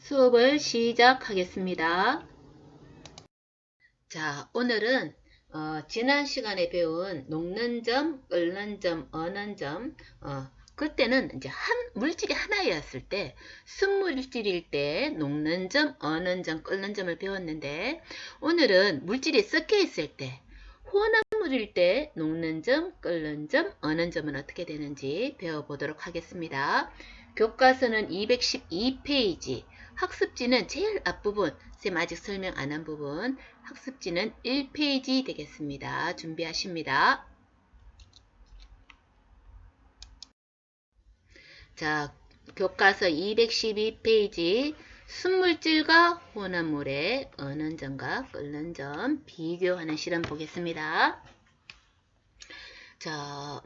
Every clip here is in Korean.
수업을 시작하겠습니다. 자, 오늘은 지난 시간에 배운 녹는 점, 끓는 점, 어는 점, 그때는 이제 한 물질이 하나였을 때, 순물질일 때 녹는 점, 어는 점, 끓는 점을 배웠는데, 오늘은 물질이 섞여 있을 때, 혼합물일 때 녹는 점, 끓는 점, 어는 점은 어떻게 되는지 배워보도록 하겠습니다. 교과서는 212페이지, 학습지는 제일 앞부분, 쌤 아직 설명 안 한 부분, 학습지는 1페이지 되겠습니다. 준비하십니다. 자, 교과서 212페이지, 순물질과 혼합물의 어는 점과 끓는 점 비교하는 실험 보겠습니다. 자,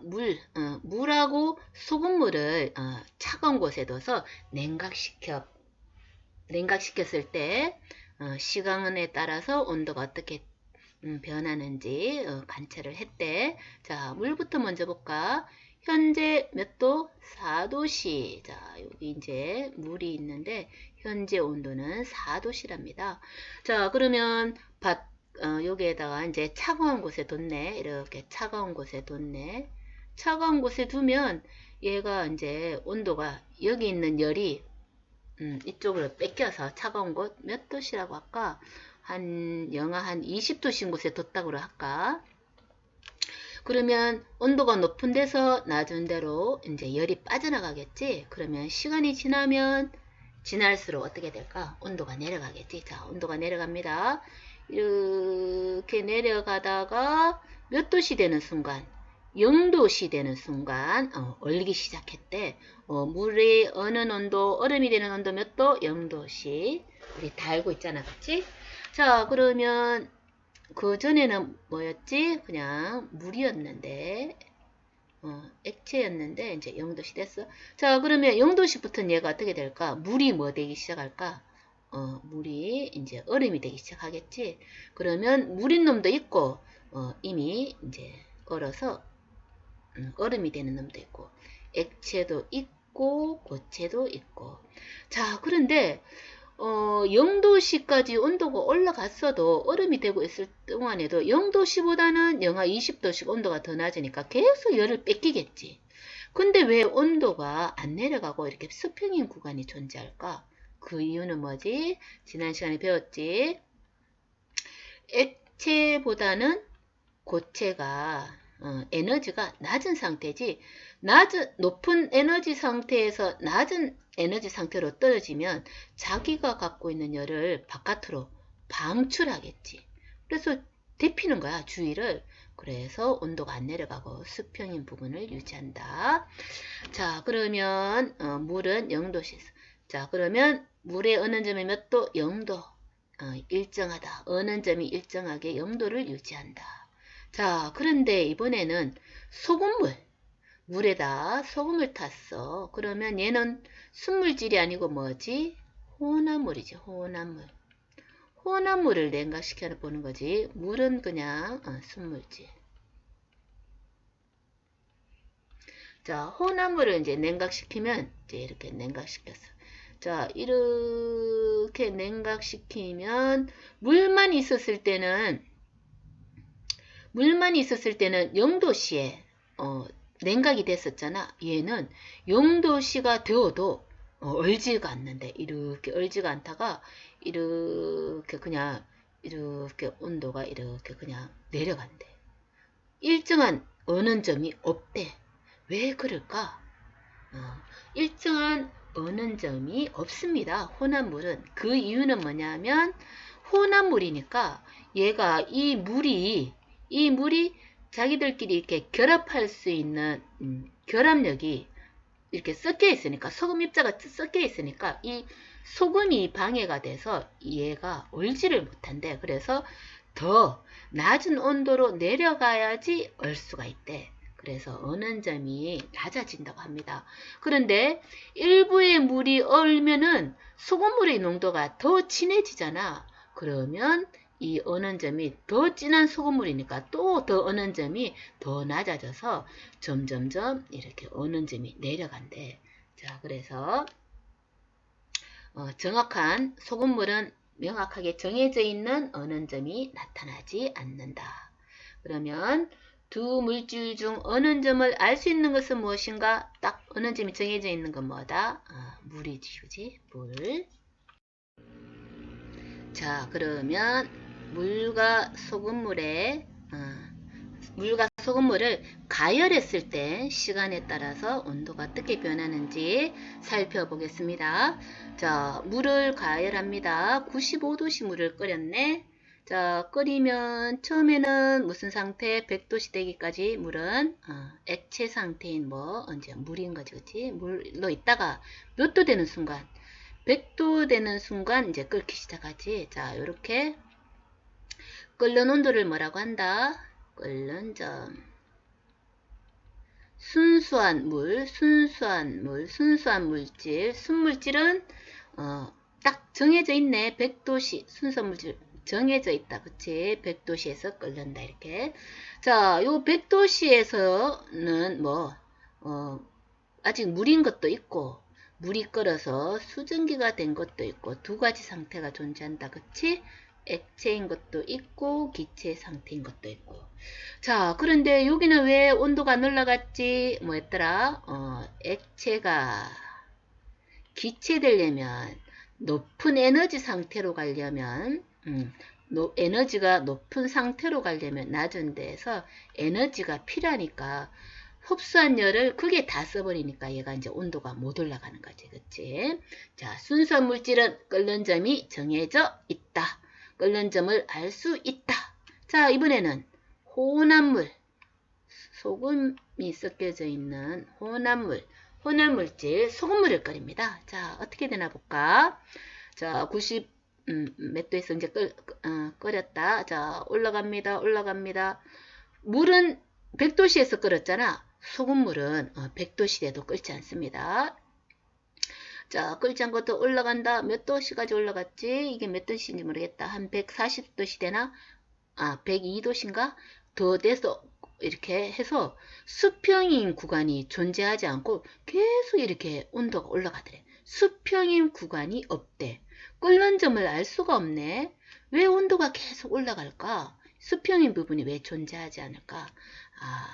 물하고 소금물을 차가운 곳에 둬서 냉각시켰을 때 시간에 따라서 온도가 어떻게 변하는지 관찰을 했대. 자, 물부터 먼저 볼까? 현재 몇 도? 4도씨. 자, 여기 이제 물이 있는데 현재 온도는 4도씨랍니다. 자, 그러면 여기에다가 이제 차가운 곳에 뒀네. 이렇게 차가운 곳에 뒀네. 차가운 곳에 두면 얘가 이제 온도가 여기 있는 열이 이쪽으로 뺏겨서 차가운 곳 몇 도씨라고 할까? 영하 한 20도씨 곳에 뒀다고 할까? 그러면 온도가 높은 데서 낮은 데로 이제 열이 빠져나가겠지? 그러면 시간이 지나면 지날수록 어떻게 될까? 온도가 내려가겠지? 자, 온도가 내려갑니다. 이렇게 내려가다가 몇 도씨 되는 순간 0도씨 되는 순간 얼기 시작했대. 물이 어는 온도, 얼음이 되는 온도 몇 도? 0도씨. 우리 다 알고 있잖아, 그치? 자, 그러면 그 전에는 뭐였지? 그냥 물이었는데 액체였는데 이제 0도씨 됐어. 자, 그러면 0도씨부터는 얘가 어떻게 될까? 물이 뭐 되기 시작할까? 물이 이제 얼음이 되기 시작하겠지. 그러면 물인 놈도 있고 이미 이제 얼어서 얼음이 되는 놈도 있고 액체도 있고 고체도 있고. 자, 그런데 0도씨까지 온도가 올라갔어도 얼음이 되고 있을 동안에도 0도씨보다는 영하 20도씨 온도가 더 낮으니까 계속 열을 뺏기겠지. 근데 왜 온도가 안 내려가고 이렇게 수평인 구간이 존재할까? 그 이유는 뭐지? 지난 시간에 배웠지? 액체보다는 고체가 에너지가 낮은 상태지, 높은 에너지 상태에서 낮은 에너지 상태로 떨어지면 자기가 갖고 있는 열을 바깥으로 방출하겠지. 그래서 데피는 거야, 주위를. 그래서 온도가 안 내려가고 수평인 부분을 유지한다. 자, 그러면 물은 0도씨. 자, 그러면 물의 어는 점이 몇 도? 0도. 일정하다. 어는 점이 일정하게 0도를 유지한다. 자, 그런데 이번에는 소금물. 물에다 소금을 탔어. 그러면 얘는 순물질이 아니고 뭐지? 혼합물이지, 혼합물. 혼합물을 냉각시켜 보는 거지. 물은 그냥 순물질. 자, 혼합물을 이제 냉각시키면 이제 이렇게 냉각시켰어. 자, 이렇게 냉각시키면 물만 있었을 때는 0도씨에 냉각이 됐었잖아. 얘는 0도씨가 되어도 얼지가 않는데, 이렇게 얼지가 않다가 이렇게 그냥 이렇게 온도가 이렇게 그냥 내려간대. 일정한 어는 점이 없대. 왜 그럴까? 일정한 어는 점이 없습니다. 혼합물은. 그 이유는 뭐냐면 혼합물이니까 얘가 이 물이 자기들끼리 이렇게 결합할 수 있는 결합력이 이렇게 섞여 있으니까, 소금 입자가 섞여 있으니까 이 소금이 방해가 돼서 얘가 얼지를 못한대. 그래서 더 낮은 온도로 내려가야지 얼 수가 있대. 그래서 어는 점이 낮아진다고 합니다. 그런데 일부의 물이 얼면은 소금물의 농도가 더 진해지잖아. 그러면 이 어는 점이 더 진한 소금물이니까 또 더 어는 점이 더 낮아져서 점점점 이렇게 어는 점이 내려간대. 자, 그래서 정확한 소금물은 명확하게 정해져 있는 어느 점이 나타나지 않는다. 그러면 두 물질 중 어느 점을 알 수 있는 것은 무엇인가? 딱 어느 점이 정해져 있는 건 뭐다? 물이지, 그지? 물. 자, 그러면 물과 소금물을 가열했을 때 시간에 따라서 온도가 어떻게 변하는지 살펴보겠습니다. 자, 물을 가열합니다. 95도씨 물을 끓였네. 자, 끓이면 처음에는 무슨 상태? 100도씨 되기까지 물은 액체 상태인 이제 물인 거지, 그치? 물로 있다가 몇 도 되는 순간, 100도 되는 순간 이제 끓기 시작하지. 자, 요렇게 끓는 온도를 뭐라고 한다? 끓는 점. 순수한 물질, 순물질은 딱 정해져 있네. 100도씨 순수물질 정해져 있다. 그치? 100도씨에서 끓는다. 이렇게. 자, 요 100도씨에서는 아직 물인 것도 있고, 물이 끓어서 수증기가 된 것도 있고, 두 가지 상태가 존재한다. 그치? 액체인 것도 있고, 기체 상태인 것도 있고. 자, 그런데 여기는 왜 온도가 안 올라갔지? 뭐였더라? 액체가 기체되려면, 높은 에너지 상태로 가려면, 에너지가 높은 상태로 가려면 낮은 데에서 에너지가 필요하니까 흡수한 열을 크게 다 써버리니까 얘가 이제 온도가 못 올라가는 거지. 그치? 자, 순수한 물질은 끓는 점이 정해져 있다. 끓는 점을 알 수 있다. 자, 이번에는 혼합물, 소금이 섞여져 있는 혼합물질, 소금물을 끓입니다. 자, 어떻게 되나 볼까? 자, 90 몇 도에서 이제 끓였다. 자, 올라갑니다. 물은 100도씨에서 끓였잖아. 소금물은 100도씨에도 끓지 않습니다. 자, 끓지 않고 또 올라간다. 몇 도씨까지 올라갔지? 이게 몇 도씨인지 모르겠다. 한 140도씨 되나? 102도씨인가? 더 돼서 이렇게 해서 수평인 구간이 존재하지 않고 계속 이렇게 온도가 올라가더래. 수평인 구간이 없대. 끓는 점을 알 수가 없네. 왜 온도가 계속 올라갈까? 수평인 부분이 왜 존재하지 않을까?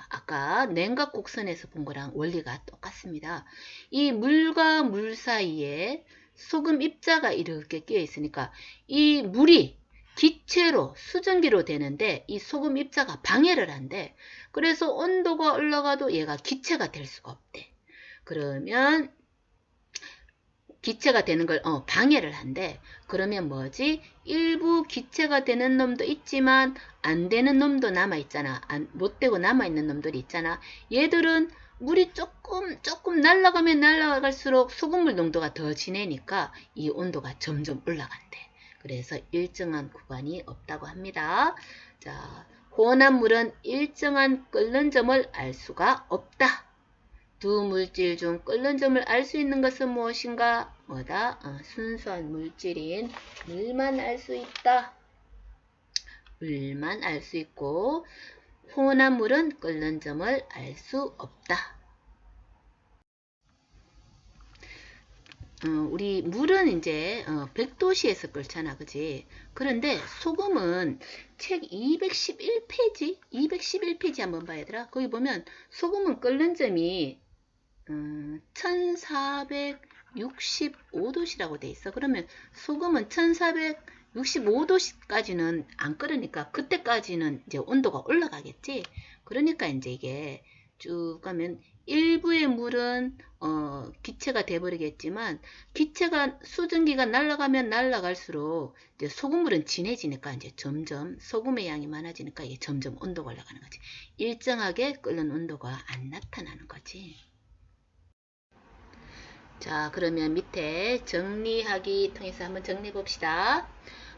아까 냉각 곡선에서 본 거랑 원리가 똑같습니다. 이 물과 물 사이에 소금 입자가 이렇게 끼어 있으니까 이 물이 기체로 수증기로 되는데 이 소금 입자가 방해를 한대. 그래서 온도가 올라가도 얘가 기체가 될 수가 없대. 그러면 기체가 되는 걸 방해를 한대. 그러면 뭐지? 일부 기체가 되는 놈도 있지만 안 되는 놈도 남아있잖아. 못 되고 남아있는 놈들이 있잖아. 얘들은 물이 조금 날아가면 날아갈수록 소금물 농도가 더 진해니까 이 온도가 점점 올라간대. 그래서 일정한 구간이 없다고 합니다. 자, 혼합물은 일정한 끓는 점을 알 수가 없다. 두 물질 중 끓는 점을 알 수 있는 것은 무엇인가? 뭐다? 순수한 물질인 물만 알 수 있다. 물만 알 수 있고 혼합물은 끓는 점을 알 수 없다. 우리 물은 이제 100도씨에서 끓잖아, 그지? 그런데 소금은 책 211페이지 한번 봐야 되라. 거기 보면 소금은 끓는 점이 1465도씨라고 돼 있어. 그러면 소금은 1465도까지는 안 끓으니까 그때까지는 이제 온도가 올라가겠지. 그러니까 이제 이게 쭉 가면 일부의 물은 기체가 돼버리겠지만 기체가 수증기가 날아가면 날아갈수록 이제 소금물은 진해지니까 이제 점점 소금의 양이 많아지니까 이게 점점 온도가 올라가는 거지. 일정하게 끓는 온도가 안 나타나는 거지. 자, 그러면 밑에 정리하기 통해서 한번 정리해 봅시다.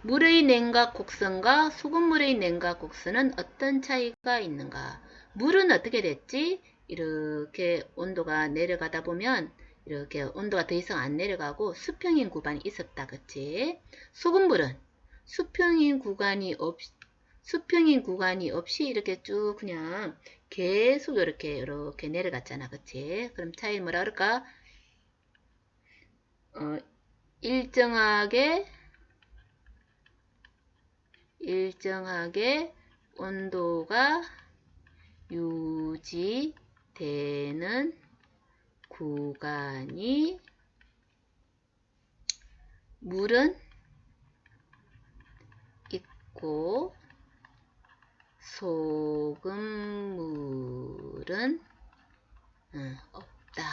물의 냉각 곡선과 소금물의 냉각 곡선은 어떤 차이가 있는가? 물은 어떻게 됐지? 이렇게 온도가 내려가다 보면 이렇게 온도가 더 이상 안 내려가고 수평인 구간이 있었다. 그치? 소금물은 수평인 구간이 없이 이렇게 쭉 그냥 계속 이렇게 내려갔잖아. 그치? 그럼 차이 뭐라 그럴까? 일정하게 온도가 유지되는 구간이 물은 있고 소금물은 없다.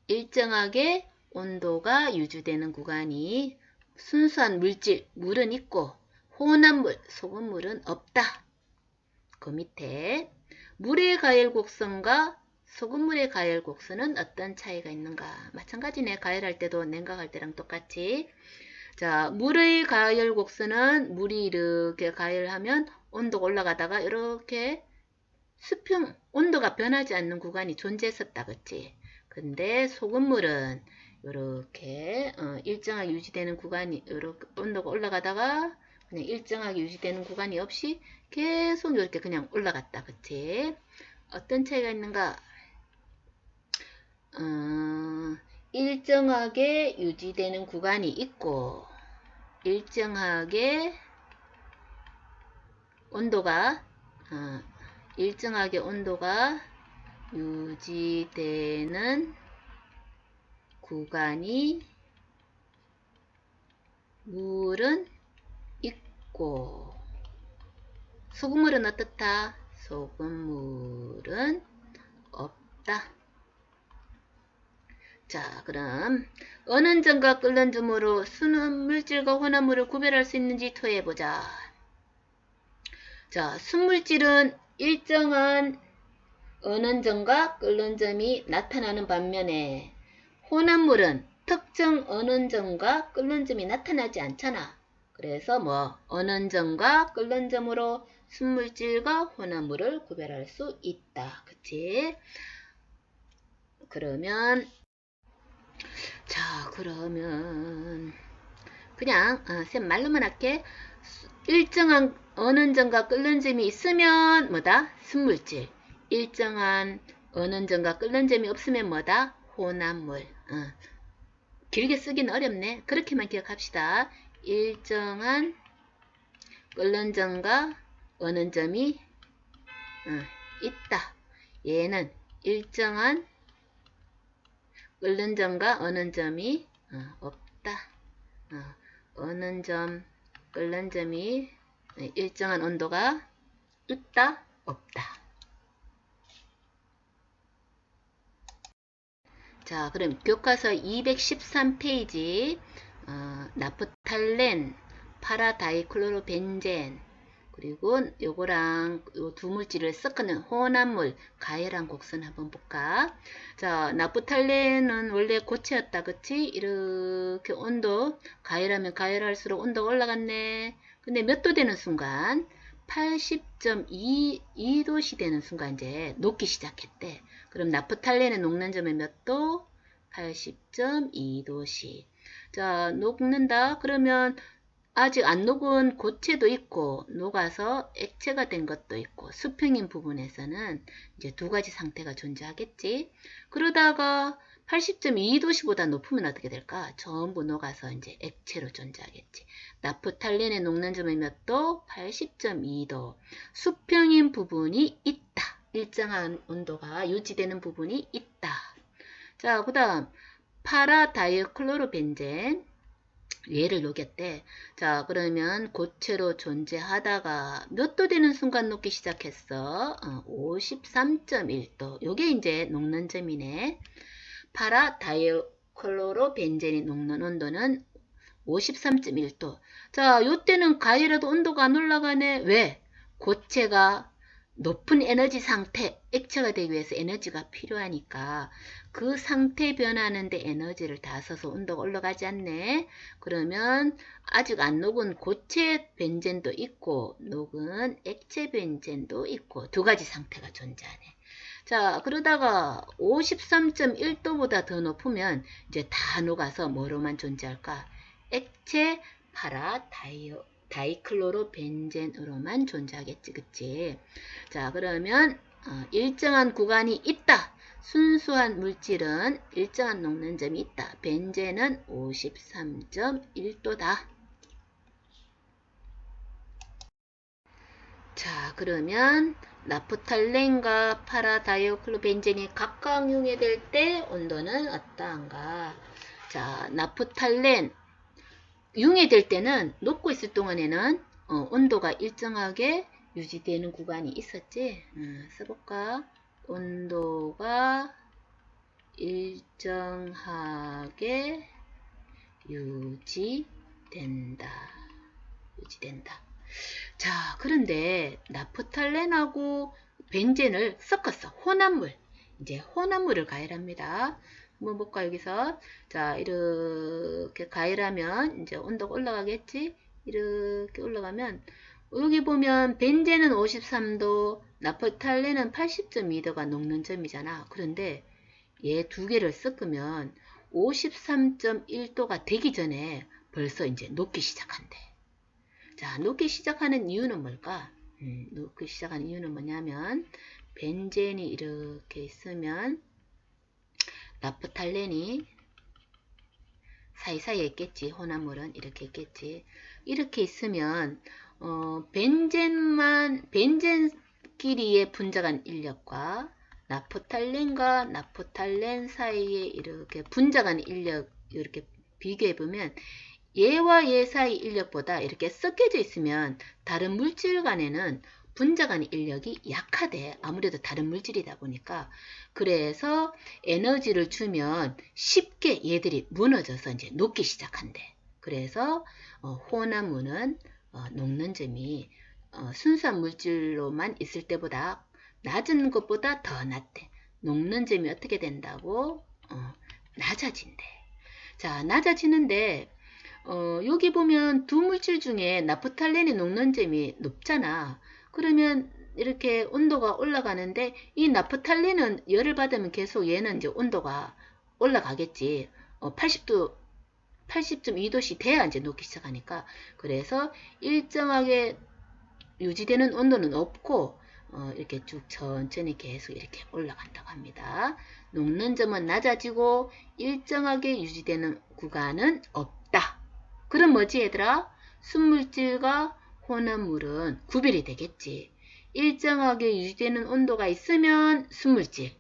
일정하게 온도가 유지되는 구간이 순수한 물질, 물은 있고 혼합물, 소금물은 없다. 그 밑에 물의 가열 곡선과 소금물의 가열 곡선은 어떤 차이가 있는가? 마찬가지네. 가열할 때도 냉각할 때랑 똑같이. 자, 물의 가열 곡선은 물이 이렇게 가열하면 온도가 올라가다가 이렇게 수평, 온도가 변하지 않는 구간이 존재했었다. 그치? 근데 소금물은 이렇게 일정하게 유지되는 구간이 이렇게 온도가 올라가다가 그냥 일정하게 유지되는 구간이 없이 계속 이렇게 그냥 올라갔다. 그치? 어떤 차이가 있는가? 일정하게 유지되는 구간이 있고 일정하게 온도가 유지되는 구간이 물은 있고 소금물은 어떻다? 소금물은 없다. 자, 그럼 어느 점과 끓는 점으로 순물질과 혼합물을 구별할 수 있는지 토해보자. 자, 순물질은 일정한 어느 점과 끓는 점이 나타나는 반면에 혼합물은 특정 어느 점과 끓는 점이 나타나지 않잖아. 그래서 어느 점과 끓는 점으로 순물질과 혼합물을 구별할 수 있다. 그치? 그러면 그냥 쌤 말로만 할게. 일정한 어느 점과 끓는 점이 있으면 뭐다? 순물질. 일정한 어느 점과 끓는 점이 없으면 뭐다? 혼합물. 길게 쓰기는 어렵네. 그렇게만 기억합시다. 일정한 끓는 점과 어느 점이 있다. 얘는 일정한 끓는 점과 어느 점이 없다. 어느 점, 끓는 점이 일정한 온도가 있다, 없다. 자, 그럼 교과서 213페이지 나프탈렌, 파라다이클로로벤젠 그리고 요거랑 요 두 물질을 섞는 혼합물 가열한 곡선 한번 볼까? 자, 나프탈렌은 원래 고체였다. 그치? 이렇게 온도 가열하면 가열할수록 온도가 올라갔네. 근데 몇 도 되는 순간 80.2도씨 되는 순간 이제 녹기 시작했대. 그럼 나프탈렌의 녹는 점은 몇 도? 80.2도씨. 자, 녹는다. 그러면 아직 안 녹은 고체도 있고 녹아서 액체가 된 것도 있고 수평인 부분에서는 이제 두 가지 상태가 존재하겠지. 그러다가 80.2도씨보다 높으면 어떻게 될까? 전부 녹아서 이제 액체로 존재하겠지. 나프탈렌의 녹는 점은 몇 도? 80.2도. 수평인 부분이 있다. 일정한 온도가 유지되는 부분이 있다. 자, 그 다음 파라다이클로로벤젠 얘를 녹였대. 자, 그러면 고체로 존재하다가 몇 도 되는 순간 녹기 시작했어? 53.1도. 요게 이제 녹는 점이네. 파라다이클로로벤젠이 녹는 온도는 53.1도. 자, 요때는 가열해도 온도가 안 올라가네. 왜? 고체가 높은 에너지 상태, 액체가 되기 위해서 에너지가 필요하니까 그 상태 변하는데 에너지를 다 써서 온도가 올라가지 않네. 그러면 아직 안 녹은 고체 벤젠도 있고 녹은 액체 벤젠도 있고 두 가지 상태가 존재하네. 자, 그러다가 53.1도보다 더 높으면 이제 다 녹아서 뭐로만 존재할까? 액체 다이클로로벤젠으로만 존재하겠지. 그치? 자, 그러면 일정한 구간이 있다. 순수한 물질은 일정한 녹는 점이 있다. 벤젠은 53.1도다. 자, 그러면 나프탈렌과 파라다이오클로벤젠이 각각 융해될 때 온도는 어떠한가? 자, 나프탈렌 융해될 때는 녹고 있을 동안에는 온도가 일정하게 유지되는 구간이 있었지. 써볼까? 온도가 일정하게 유지된다. 자, 그런데 나프탈렌하고 벤젠을 섞었어. 혼합물. 이제 혼합물을 가열합니다. 한번 볼까, 여기서. 자, 이렇게 가열하면 이제 온도가 올라가겠지? 이렇게 올라가면, 여기 보면 벤젠은 53도, 나프탈렌은 80.2도가 녹는 점이잖아. 그런데 얘 두 개를 섞으면 53.1도가 되기 전에 벌써 이제 녹기 시작한대. 자, 녹기 시작하는 이유는 뭘까? 녹기 시작하는 이유는 뭐냐면 벤젠이 이렇게 있으면 나프탈렌이 사이사이에 있겠지. 혼합물은 이렇게 있겠지. 이렇게 있으면 벤젠끼리의 분자간 인력과 나프탈렌과 나프탈렌 사이에 이렇게 분자간 인력 이렇게 비교해보면 얘와 얘 사이 인력보다 이렇게 섞여져 있으면 다른 물질 간에는 분자간 인력이 약하대. 아무래도 다른 물질이다 보니까. 그래서 에너지를 주면 쉽게 얘들이 무너져서 이제 녹기 시작한대. 그래서 혼합물은 녹는 점이 순수한 물질로만 있을 때보다 낮은 것보다 더 낮대. 녹는 점이 어떻게 된다고? 낮아진대. 자, 낮아지는데 여기 보면 두 물질 중에 나프탈렌이 녹는 점이 높잖아. 그러면 이렇게 온도가 올라가는데 이 나프탈렌은 열을 받으면 계속 얘는 이제 온도가 올라가겠지. 80도 80.2도씩 돼야 이제 녹기 시작하니까. 그래서 일정하게 유지되는 온도는 없고 이렇게 쭉 천천히 계속 이렇게 올라간다고 합니다. 녹는 점은 낮아지고 일정하게 유지되는 구간은 없다. 그럼 뭐지 얘들아? 순물질과 혼합물은 구별이 되겠지. 일정하게 유지되는 온도가 있으면 순물질,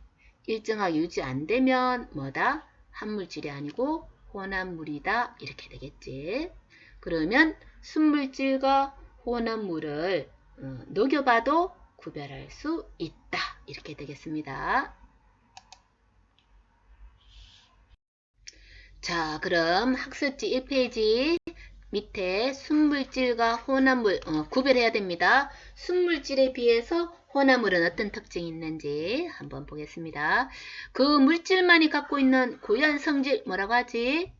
일정하게 유지 안 되면 뭐다? 한물질이 아니고 혼합물이다. 이렇게 되겠지. 그러면 순물질과 혼합물을 녹여봐도 구별할 수 있다. 이렇게 되겠습니다. 자, 그럼 학습지 1페이지 밑에 순물질과 혼합물 구별해야 됩니다. 순물질에 비해서 혼합물은 어떤 특징이 있는지 한번 보겠습니다. 그 물질만이 갖고 있는 고유한 성질 뭐라고 하지?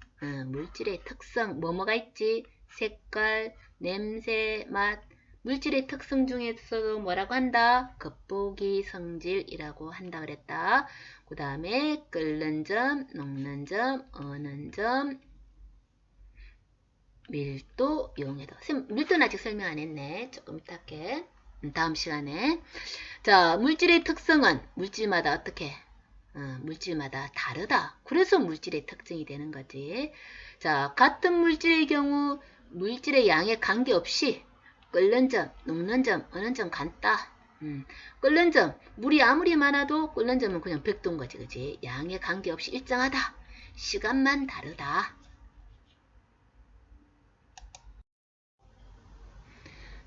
물질의 특성 뭐가 있지? 색깔, 냄새, 맛. 물질의 특성 중에서도 뭐라고 한다? 겉보기 성질이라고 한다 그랬다. 그 다음에 끓는 점, 녹는 점, 어는 점, 밀도, 용해도. 밀도는 아직 설명 안 했네. 조금 이따 할게. 다음 시간에. 자, 물질의 특성은 물질마다 어떻게? 물질마다 다르다. 그래서 물질의 특징이 되는 거지. 자, 같은 물질의 경우 물질의 양에 관계없이 끓는 점, 녹는 점, 어는 점 같다. 끓는 점, 물이 아무리 많아도 끓는 점은 그냥 100도인 거지, 그지? 양에 관계없이 일정하다. 시간만 다르다.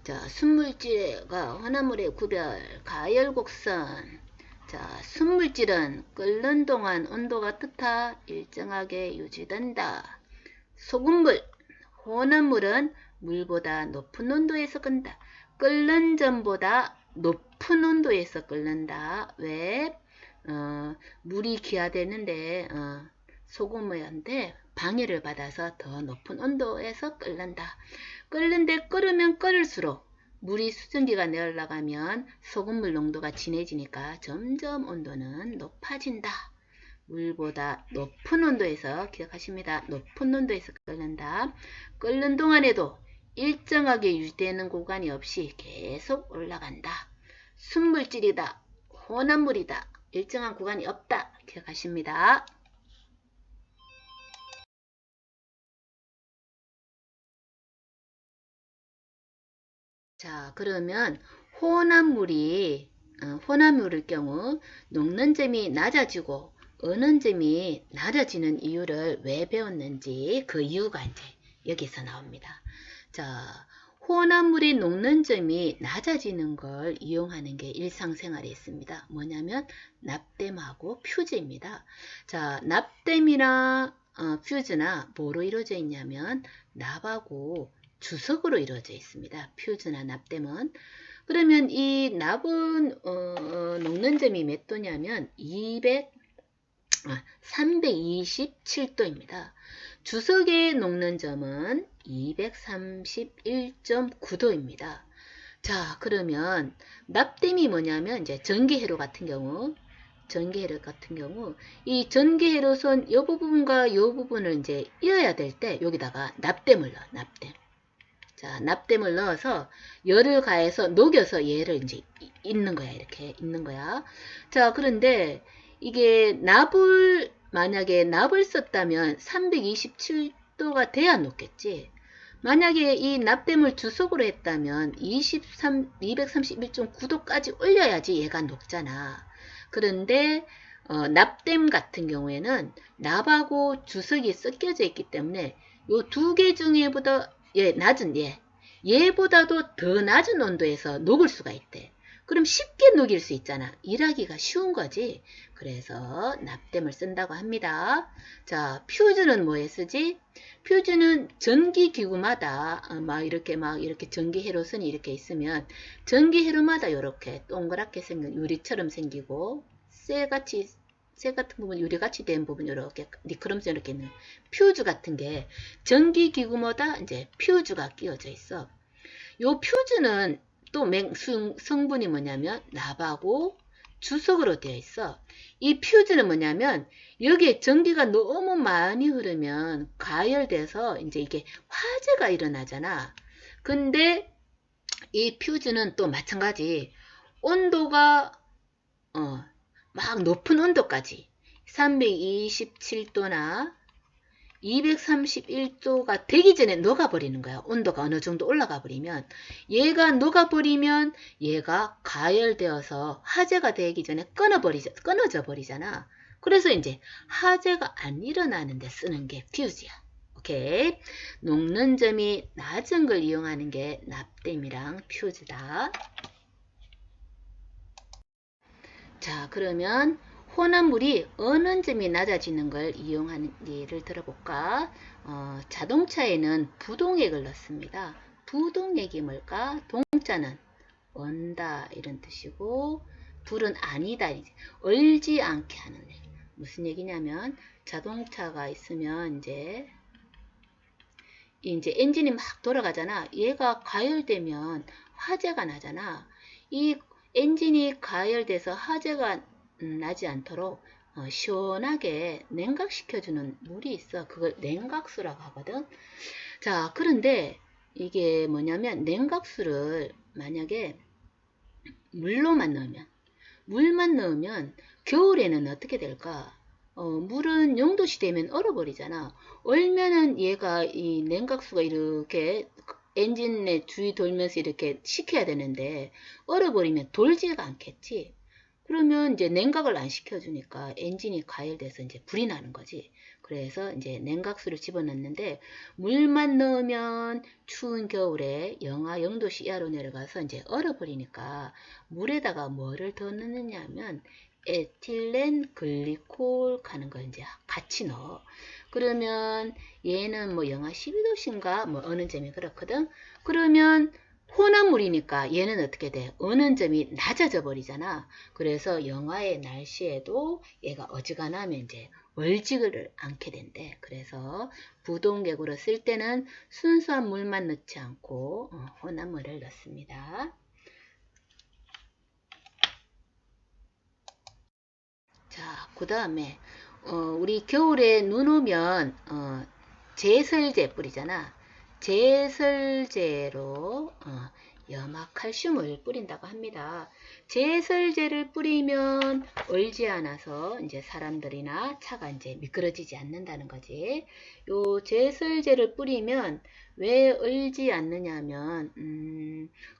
자, 순물질과 혼합물의 구별, 가열곡선. 자, 순물질은 끓는 동안 온도가 뜻하 일정하게 유지된다. 소금물, 혼합물은 물보다 높은 온도에서 끓는다. 끓는 점보다 높은 온도에서 끓는다. 왜? 물이 기화되는데 소금물한테 방해를 받아서 더 높은 온도에서 끓는다. 끓는데 끓으면 끓을수록 물이 수증기가 내려가면 소금물 농도가 진해지니까 점점 온도는 높아진다. 물보다 높은 온도에서 기억하십니다. 높은 온도에서 끓는다. 끓는 동안에도 일정하게 유지되는 구간이 없이 계속 올라간다. 순물질이다. 혼합물이다. 일정한 구간이 없다. 기억하십니다. 자, 그러면 혼합물일 경우 녹는 점이 낮아지고 어는 점이 낮아지는 이유를 왜 배웠는지 그 이유가 이제 여기서 나옵니다. 자, 혼합물이 녹는 점이 낮아지는 걸 이용하는 게 일상생활에 있습니다. 뭐냐면 납땜하고 퓨즈입니다. 자, 납땜이나 퓨즈나 뭐로 이루어져 있냐면 납하고 주석으로 이루어져 있습니다. 퓨즈나 납땜은. 그러면 이 납은 녹는 점이 몇 도냐면 327도입니다. 주석의 녹는 점은 231.9도입니다. 자, 그러면 납땜이 뭐냐면 이제 전기회로 같은 경우 이 전기회로선 이 부분과 이 부분을 이제 이어야 될 때 여기다가 납땜을 넣어. 자, 납땜을 넣어서 열을 가해서 녹여서 얘를 이제 잇는 거야. 이렇게 잇는 거야. 자, 그런데 이게 만약에 납을 썼다면 327도가 돼야 녹겠지. 만약에 이 납땜을 주석으로 했다면 231.9도까지 올려야지 얘가 녹잖아. 그런데 납땜 같은 경우에는 납하고 주석이 섞여져 있기 때문에 요 두 개 중에보다 낮은 얘보다도 더 낮은 온도에서 녹을 수가 있대. 그럼 쉽게 녹일 수 있잖아. 일하기가 쉬운 거지. 그래서 납땜을 쓴다고 합니다. 자, 퓨즈는 뭐에 쓰지? 퓨즈는 전기기구마다 이렇게 전기회로선이 이렇게 있으면 전기회로마다 이렇게 동그랗게 생긴 유리처럼 생기고 쇠 같은 부분, 유리같이 된 부분, 이렇게 니크롬스 이렇게 있는 퓨즈 같은 게 전기기구마다 이제 퓨즈가 끼워져 있어. 요 퓨즈는 또 성분이 뭐냐면 납하고 주석으로 되어 있어. 이 퓨즈는 뭐냐면 여기에 전기가 너무 많이 흐르면 가열돼서 이제 이게 화재가 일어나잖아. 근데 이 퓨즈는 또 마찬가지 온도가 막 높은 온도까지 327도나 231도가 되기 전에 녹아버리는 거야. 온도가 어느 정도 올라가 버리면 얘가 녹아버리면 얘가 가열되어서 화재가 되기 전에 끊어져 버리잖아. 그래서 이제 화재가 안 일어나는 데 쓰는 게 퓨즈야. 오케이. 녹는 점이 낮은 걸 이용하는 게 납땜이랑 퓨즈다. 자, 그러면 혼합물이 어느 점이 낮아지는 걸 이용하는 예를 들어볼까? 자동차에는 부동액을 넣습니다. 부동액이 뭘까? 동자는 온다 이런 뜻이고 불은 아니다. 얼지 않게 하는 애. 무슨 얘기냐면 자동차가 있으면 이제 엔진이 막 돌아가잖아. 얘가 가열되면 화재가 나잖아. 이 엔진이 가열돼서 화재가 나지 않도록 시원하게 냉각시켜주는 물이 있어. 그걸 냉각수라고 하거든. 자, 그런데 이게 뭐냐면 냉각수를 만약에 물만 넣으면 겨울에는 어떻게 될까? 물은 0도씨 되면 얼어버리잖아. 얼면은 얘가 이 냉각수가 이렇게 엔진의 주위 돌면서 이렇게 식혀야 되는데 얼어버리면 돌지가 않겠지. 그러면 이제 냉각을 안 시켜주니까 엔진이 가열돼서 이제 불이 나는 거지. 그래서 이제 냉각수를 집어넣는데 물만 넣으면 추운 겨울에 영하 0도씨 이하로 내려가서 이제 얼어버리니까 물에다가 뭐를 더 넣느냐 하면 에틸렌 글리콜 하는 걸 이제 같이 넣어. 그러면 얘는 뭐 영하 12도씨인가 뭐 어느 점이 그렇거든. 그러면 혼합물이니까 얘는 어떻게 돼? 어느 점이 낮아져 버리잖아. 그래서 영하의 날씨에도 얘가 어지간하면 이제 얼지를 않게 된대. 그래서 부동객으로 쓸 때는 순수한 물만 넣지 않고 혼합물을 넣습니다. 자, 그 다음에 우리 겨울에 눈 오면 제설제 뿌리잖아. 제설제로 염화칼슘을 뿌린다고 합니다. 제설제를 뿌리면 얼지 않아서 이제 사람들이나 차가 이제 미끄러지지 않는다는 거지. 요 제설제를 뿌리면 왜 얼지 않느냐면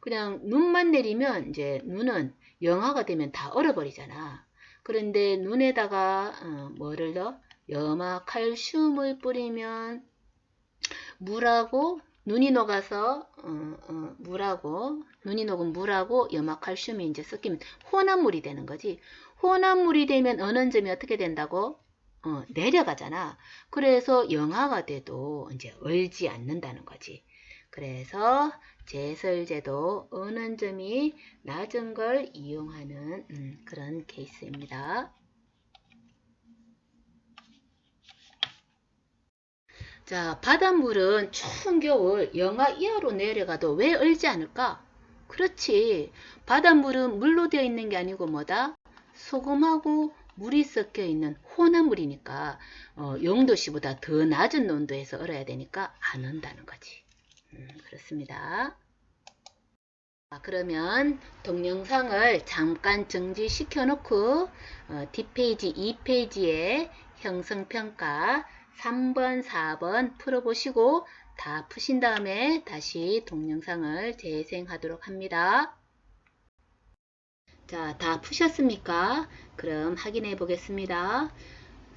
그냥 눈만 내리면 이제 눈은 영하가 되면 다 얼어버리잖아. 그런데 눈에다가 뭐를 넣어? 염화칼슘을 뿌리면 물하고 눈이 녹아서 물하고 눈이 녹은 물하고 염화칼슘이 이제 섞이면 혼합물이 되는 거지. 혼합물이 되면 은원점이 어떻게 된다고? 내려가잖아. 그래서 영하가 돼도 이제 얼지 않는다는 거지. 그래서 제설제도 은원점이 낮은 걸 이용하는 그런 케이스입니다. 자, 바닷물은 추운 겨울 영하 이하로 내려가도 왜 얼지 않을까? 그렇지. 바닷물은 물로 되어 있는 게 아니고 뭐다? 소금하고 물이 섞여 있는 혼합물이니까 0도씨보다 더 낮은 온도에서 얼어야 되니까 안 온다는 거지. 그렇습니다. 그러면 동영상을 잠깐 정지시켜 놓고 뒷페이지 2페이지에 형성평가 3번, 4번 풀어보시고 다 푸신 다음에 다시 동영상을 재생하도록 합니다. 자, 다 푸셨습니까? 그럼 확인해 보겠습니다.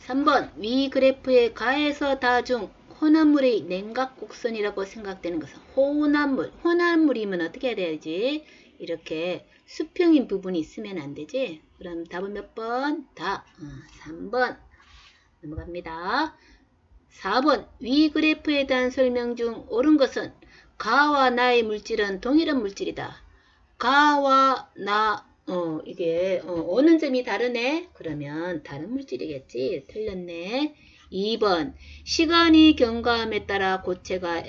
3번, 위 그래프의 가에서 다 중 혼합물의 냉각 곡선이라고 생각되는 것은 혼합물이면 어떻게 해야 되지? 이렇게 수평인 부분이 있으면 안 되지? 그럼 답은 몇 번? 다 3번 넘어갑니다. 4번, 위 그래프에 대한 설명 중 옳은 것은 가와 나의 물질은 동일한 물질이다. 가와 나 이게 오는 점이 다르네. 그러면 다른 물질이겠지. 틀렸네. 2번 시간이 경과함에 따라 고체가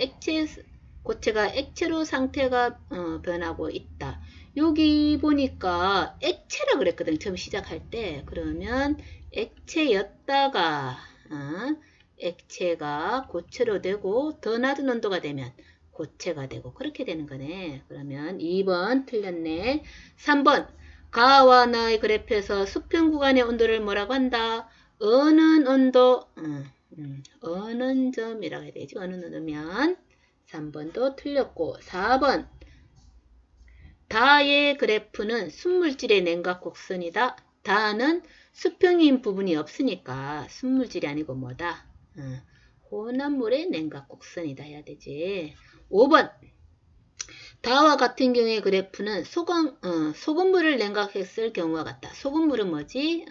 액체로 상태가 변하고 있다. 여기 보니까 액체라 그랬거든. 처음 시작할 때. 그러면 액체였다가 액체가 고체로 되고 더 낮은 온도가 되면 고체가 되고 그렇게 되는 거네. 그러면 2번 틀렸네. 3번 가와 나의 그래프에서 수평 구간의 온도를 뭐라고 한다? 어느 온도? 어느 점이라고 해야 되지? 어느 온도면 3번도 틀렸고 4번 다의 그래프는 순물질의 냉각 곡선이다. 다는 수평인 부분이 없으니까 순물질이 아니고 뭐다? 혼합물의 냉각 곡선이다 해야 되지. 5번 다와 같은 경우의 그래프는 소금물을 냉각했을 경우와 같다. 소금물은 뭐지?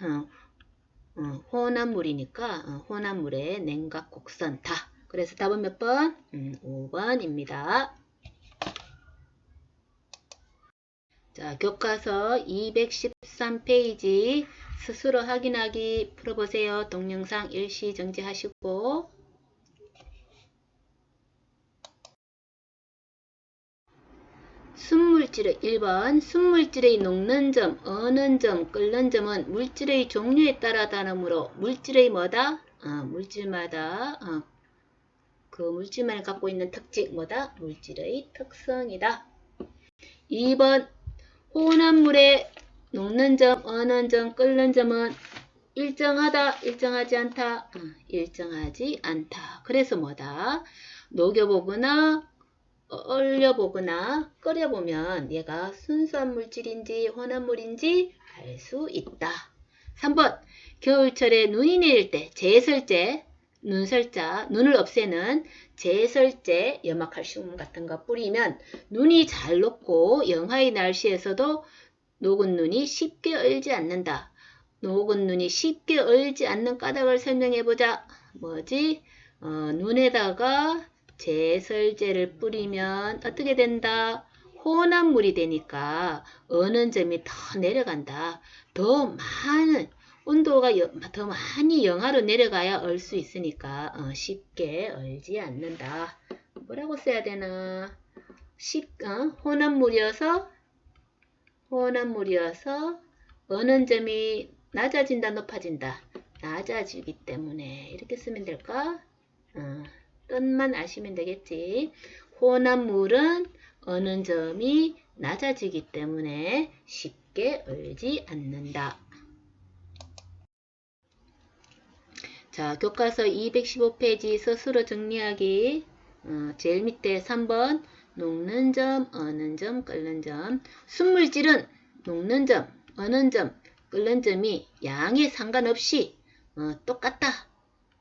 혼합물이니까 혼합물의 냉각 곡선 다. 그래서 답은 몇 번? 5번입니다. 자, 교과서 213페이지 스스로 확인하기 풀어보세요. 동영상 일시 정지하시고 순물질의 1번 순물질의 녹는 점, 어는 점, 끓는 점은 물질의 종류에 따라 다르므로 물질의 뭐다? 물질마다 그 물질만 갖고 있는 특징 뭐다? 물질의 특성이다. 2번 혼합물의 녹는 점, 어는 점, 끓는 점은 일정하다, 일정하지 않다, 일정하지 않다. 그래서 뭐다? 녹여보거나 얼려보거나 끓여보면 얘가 순수한 물질인지 혼합물인지 알 수 있다. 3번 겨울철에 눈이 내릴 때 제설제, 눈을 없애는 제설제, 염화칼슘 같은 거 뿌리면 눈이 잘 녹고 영하의 날씨에서도 녹은 눈이 쉽게 얼지 않는다. 녹은 눈이 쉽게 얼지 않는 까닭을 설명해보자. 뭐지? 눈에다가 제설제를 뿌리면 어떻게 된다? 혼합물이 되니까 어는 점이 더 내려간다. 더 많은 온도가 더 많이 영하로 내려가야 얼 수 있으니까 쉽게 얼지 않는다. 뭐라고 써야 되나? 혼합물이어서 어는 점이 낮아진다, 높아진다. 낮아지기 때문에 이렇게 쓰면 될까? 뜻만 아시면 되겠지. 혼합물은 어는 점이 낮아지기 때문에 쉽게 얼지 않는다. 자, 교과서 215페이지 스스로 정리하기. 제일 밑에 3번 녹는 점, 어는 점, 끓는 점. 순물질은 녹는 점, 어는 점, 끓는 점이 양에 상관없이 똑같다.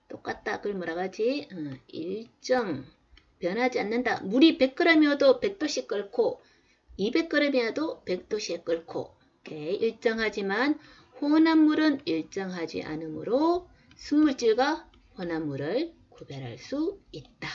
그걸 뭐라고 하지? 일정, 변하지 않는다. 물이 100g이어도 100도씩 끓고 200g이어도 100도씩 끓고 일정하지만 혼합물은 일정하지 않으므로 순물질과 혼합물을 구별할 수 있다.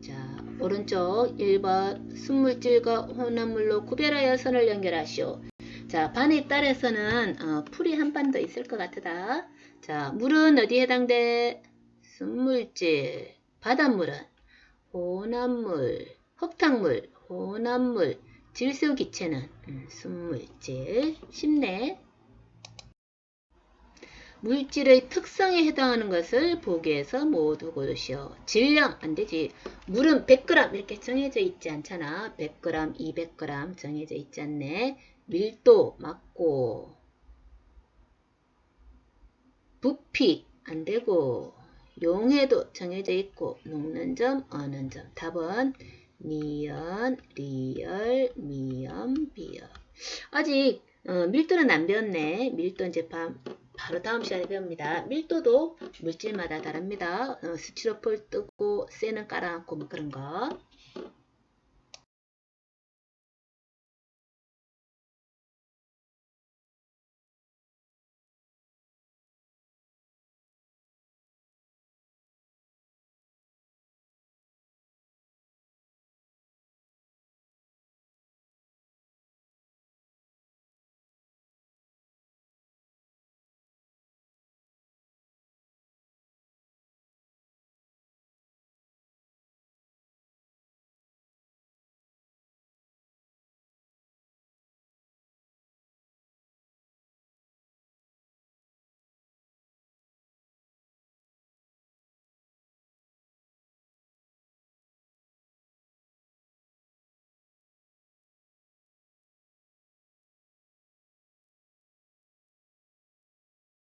자, 오른쪽 1번 순물질과 혼합물로 구별하여 선을 연결하시오. 자, 반의 딸에서는 풀이 한 반 더 있을 것 같다. 자, 물은 어디에 해당돼? 순물질. 바닷물은 혼합물. 흙탕물, 혼합물. 질소기체는 순물질. 쉽네. 물질의 특성에 해당하는 것을 보기에서 모두 고르시오. 질량 안되지. 물은 100g 이렇게 정해져 있지 않잖아. 100g, 200g 정해져 있지 않네. 밀도 맞고 부피 안되고 용해도 정해져 있고 녹는 점, 어는 점. 답은 니은, 리을, 미음, 비음. 아직 밀도는 안 배웠네. 밀도 이제 바로 다음 시간에 배웁니다. 밀도도 물질마다 다릅니다. 스티로폴 뜨고 쇠는 깔아놓고 뭐 그런 거.